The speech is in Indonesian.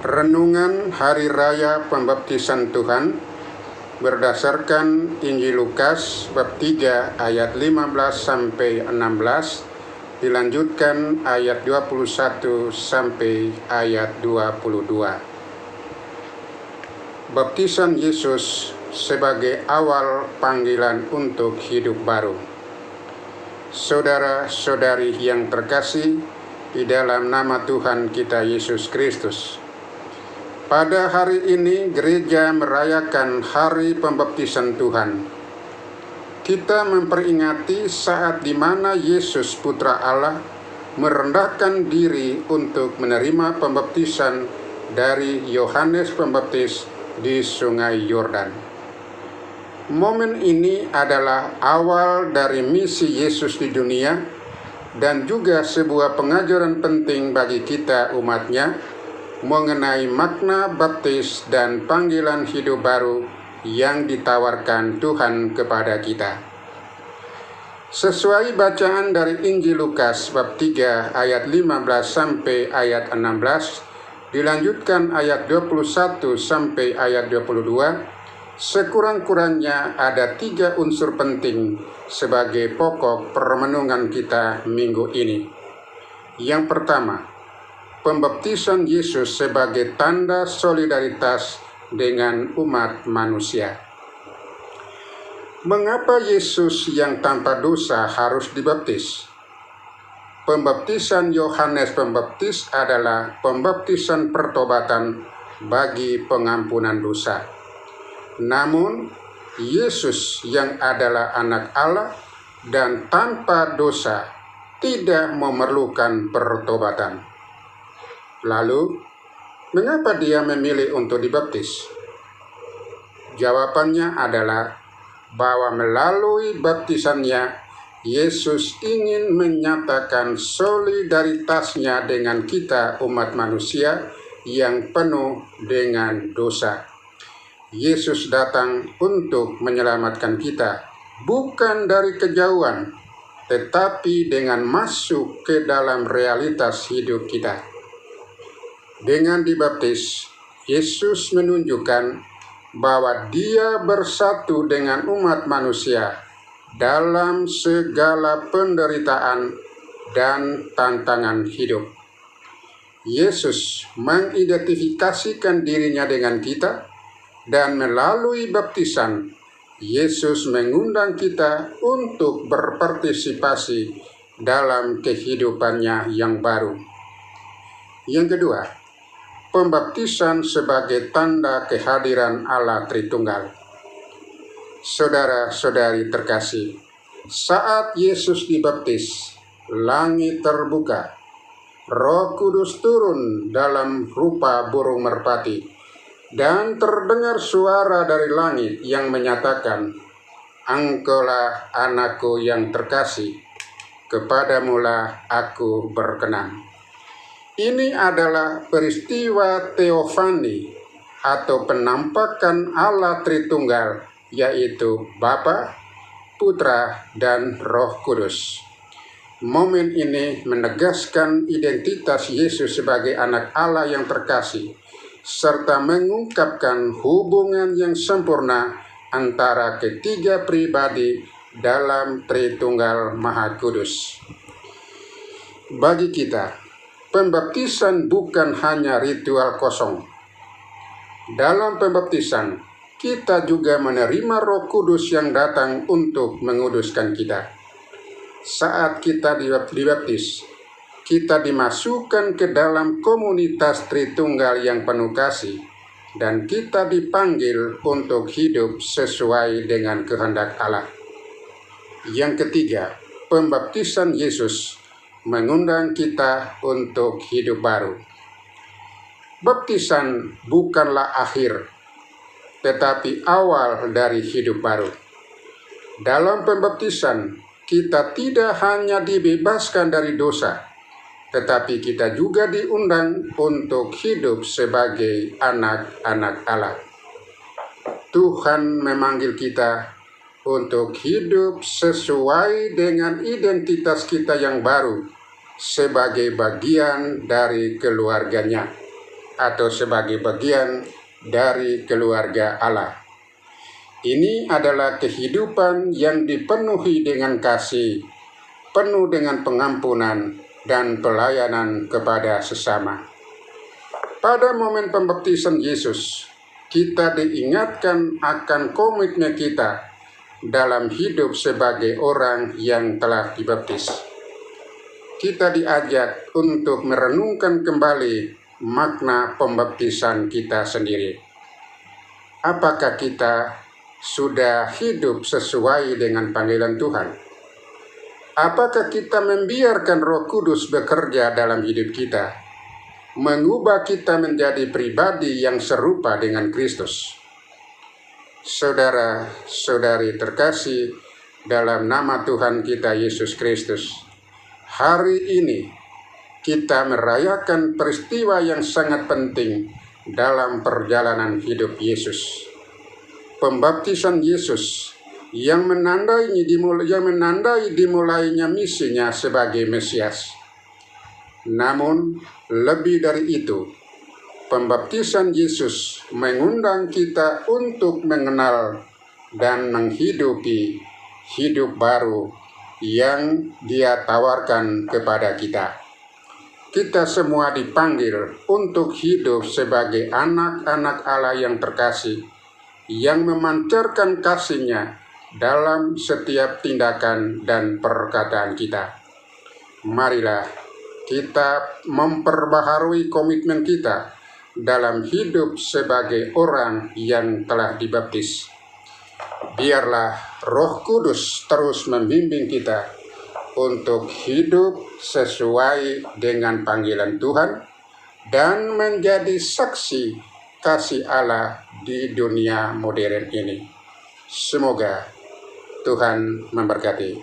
Renungan Hari Raya Pembaptisan Tuhan berdasarkan Injil Lukas bab 3 ayat 15 sampai 16, dilanjutkan ayat 21 sampai ayat 22. Baptisan Yesus sebagai awal panggilan untuk hidup baru. Saudara-saudari yang terkasih di dalam nama Tuhan kita Yesus Kristus, pada hari ini gereja merayakan Hari Pembaptisan Tuhan. Kita memperingati saat di mana Yesus Putra Allah merendahkan diri untuk menerima pembaptisan dari Yohanes Pembaptis di Sungai Yordan. Momen ini adalah awal dari misi Yesus di dunia dan juga sebuah pengajaran penting bagi kita umatnya mengenai makna baptis dan panggilan hidup baru yang ditawarkan Tuhan kepada kita. Sesuai bacaan dari Injil Lukas bab 3 ayat 15 sampai ayat 16, dilanjutkan ayat 21 sampai ayat 22, sekurang-kurangnya ada 3 unsur penting sebagai pokok permenungan kita minggu ini. Yang pertama, pembaptisan Yesus sebagai tanda solidaritas dengan umat manusia. Mengapa Yesus yang tanpa dosa harus dibaptis? Pembaptisan Yohanes Pembaptis adalah pembaptisan pertobatan bagi pengampunan dosa. Namun, Yesus yang adalah anak Allah dan tanpa dosa tidak memerlukan pertobatan. Lalu, mengapa dia memilih untuk dibaptis? Jawabannya adalah bahwa melalui baptisannya, Yesus ingin menyatakan solidaritasnya dengan kita umat manusia yang penuh dengan dosa. Yesus datang untuk menyelamatkan kita, bukan dari kejauhan, tetapi dengan masuk ke dalam realitas hidup kita. Dengan dibaptis, Yesus menunjukkan bahwa Dia bersatu dengan umat manusia dalam segala penderitaan dan tantangan hidup. Yesus mengidentifikasikan dirinya dengan kita, dan melalui baptisan, Yesus mengundang kita untuk berpartisipasi dalam kehidupannya yang baru. Yang kedua, pembaptisan sebagai tanda kehadiran Allah Tritunggal. Saudara-saudari terkasih, saat Yesus dibaptis, langit terbuka, Roh Kudus turun dalam rupa burung merpati, dan terdengar suara dari langit yang menyatakan, "Engkaulah anakku yang terkasih, kepadamulah aku berkenan." Ini adalah peristiwa teofani atau penampakan Allah Tritunggal, yaitu Bapa, Putra, dan Roh Kudus. Momen ini menegaskan identitas Yesus sebagai anak Allah yang terkasih, serta mengungkapkan hubungan yang sempurna antara ketiga pribadi dalam Tritunggal Maha Kudus. Bagi kita, pembaptisan bukan hanya ritual kosong. Dalam pembaptisan, kita juga menerima Roh Kudus yang datang untuk menguduskan kita. Saat kita dibaptis, kita dimasukkan ke dalam komunitas Tritunggal yang penuh kasih, dan kita dipanggil untuk hidup sesuai dengan kehendak Allah. Yang ketiga, pembaptisan Yesus mengundang kita untuk hidup baru. Baptisan bukanlah akhir, tetapi awal dari hidup baru. Dalam pembaptisan, kita tidak hanya dibebaskan dari dosa, tetapi kita juga diundang untuk hidup sebagai anak-anak Allah. Tuhan memanggil kita untuk hidup sesuai dengan identitas kita yang baru sebagai bagian dari keluarganya. atau sebagai bagian dari keluarga Allah. Ini adalah kehidupan yang dipenuhi dengan kasih, penuh dengan pengampunan dan pelayanan kepada sesama. Pada momen pembaptisan Yesus, kita diingatkan akan komitmen kita dalam hidup sebagai orang yang telah dibaptis. Kita diajak untuk merenungkan kembali makna pembaptisan kita sendiri. Apakah kita sudah hidup sesuai dengan panggilan Tuhan? Apakah kita membiarkan Roh Kudus bekerja dalam hidup kita, mengubah kita menjadi pribadi yang serupa dengan Kristus? Saudara-saudari terkasih dalam nama Tuhan kita Yesus Kristus, hari ini kita merayakan peristiwa yang sangat penting dalam perjalanan hidup Yesus. Pembaptisan Yesus yang menandai dimulainya misinya sebagai Mesias. Namun lebih dari itu, pembaptisan Yesus mengundang kita untuk mengenal dan menghidupi hidup baru yang Dia tawarkan kepada kita. Kita semua dipanggil untuk hidup sebagai anak-anak Allah yang terkasih, yang memancarkan kasih-Nya dalam setiap tindakan dan perkataan kita. Marilah kita memperbaharui komitmen kita dalam hidup sebagai orang yang telah dibaptis. Biarlah Roh Kudus terus membimbing kita untuk hidup sesuai dengan panggilan Tuhan dan menjadi saksi kasih Allah di dunia modern ini. Semoga Tuhan memberkati.